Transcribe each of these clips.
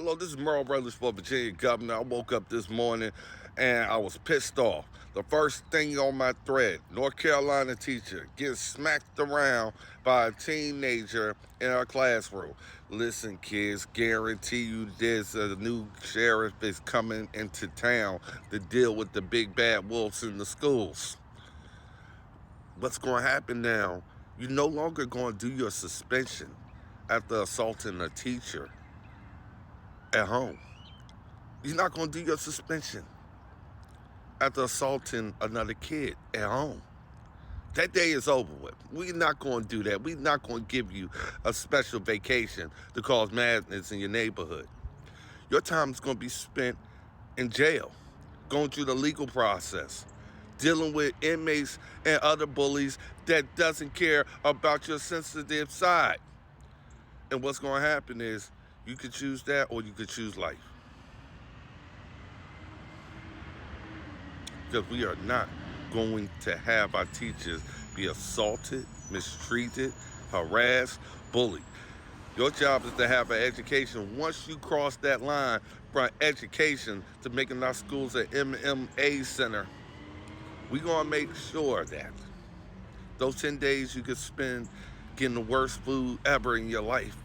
Hello, this is Merle Brothers for Virginia Governor. I woke up this morning and I was pissed off. The first thing on my thread, North Carolina teacher gets smacked around by a teenager in our classroom. Listen, kids, guarantee you there's a new sheriff is coming into town to deal with the big bad wolves in the schools. What's going to happen now? You're no longer going to do your suspension after assaulting a teacher at home. You're not going to do your suspension after assaulting another kid at home. That day is over with. We're not going to do that. We're not going to give you a special vacation to cause madness in your neighborhood. Your time is going to be spent in jail, going through the legal process, dealing with inmates and other bullies that doesn't care about your sensitive side. And what's going to happen is you could choose that or you could choose life. Because we are not going to have our teachers be assaulted, mistreated, harassed, bullied. Your job is to have an education. Once you cross that line from education to making our schools an MMA center, we're going to make sure that those 10 days you could spend getting the worst food ever in your life,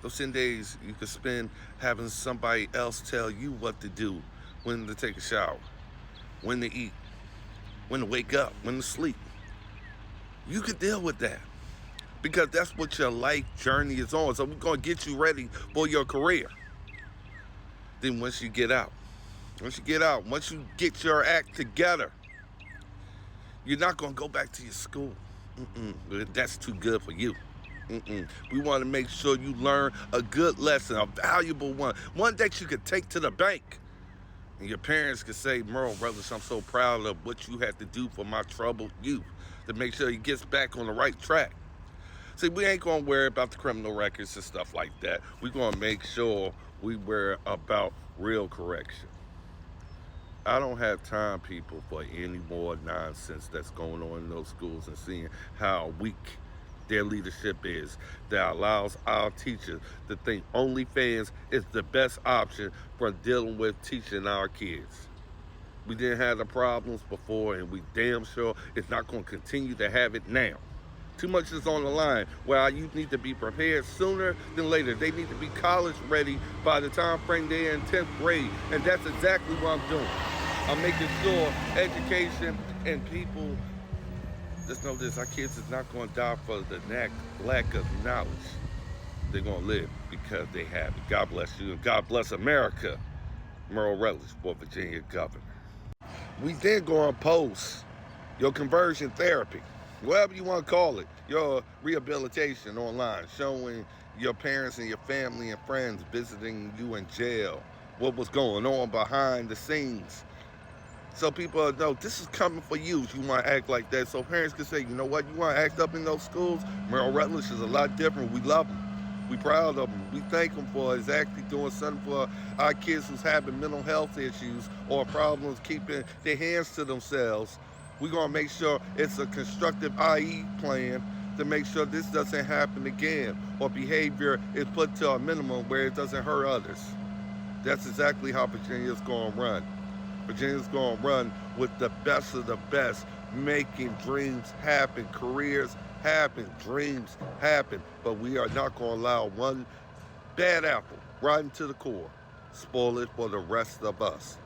those 10 days you could spend having somebody else tell you what to do, when to take a shower, when to eat, when to wake up, when to sleep. You could deal with that because that's what your life journey is on. So we're going to get you ready for your career. Then once you get out, once you get your act together, you're not going to go back to your school. That's too good for you. We want to make sure you learn a good lesson, a valuable one that you could take to the bank. And your parents could say, Merle Brothers, I'm so proud of what you had to do for my troubled youth to make sure he gets back on the right track. See, we ain't going to worry about the criminal records and stuff like that. We're going to make sure we worry about real correction. I don't have time, people, for any more nonsense that's going on in those schools and seeing how weak their leadership is that allows our teachers to think OnlyFans is the best option for dealing with teaching our kids. We didn't have the problems before, and we damn sure it's not going to continue to have it now. Too much is on the line where our youth need to be prepared sooner than later. They need to be college ready by the time frame they're in 10th grade, and that's exactly what I'm doing. I'm making sure education and people just know this, our kids is not going to die for the lack of knowledge. They're going to live because they have it. God bless you and God bless America. Merle Rutledge for Virginia Governor. We then go and post your conversion therapy, whatever you want to call it, your rehabilitation online, showing your parents and your family and friends visiting you in jail, what was going on behind the scenes. So people know this is coming for you if you want to act like that. So parents can say, you know what, you want to act up in those schools? Merle Rutledge is a lot different. We love them. We proud of them. We thank them for exactly doing something for our kids who's having mental health issues or problems keeping their hands to themselves. We're going to make sure it's a constructive IE plan to make sure this doesn't happen again or behavior is put to a minimum where it doesn't hurt others. That's exactly how Virginia's going to run. Virginia's going to run with the best of the best, making dreams happen, careers happen, dreams happen. But we are not going to allow one bad apple right into the core spoil it for the rest of us.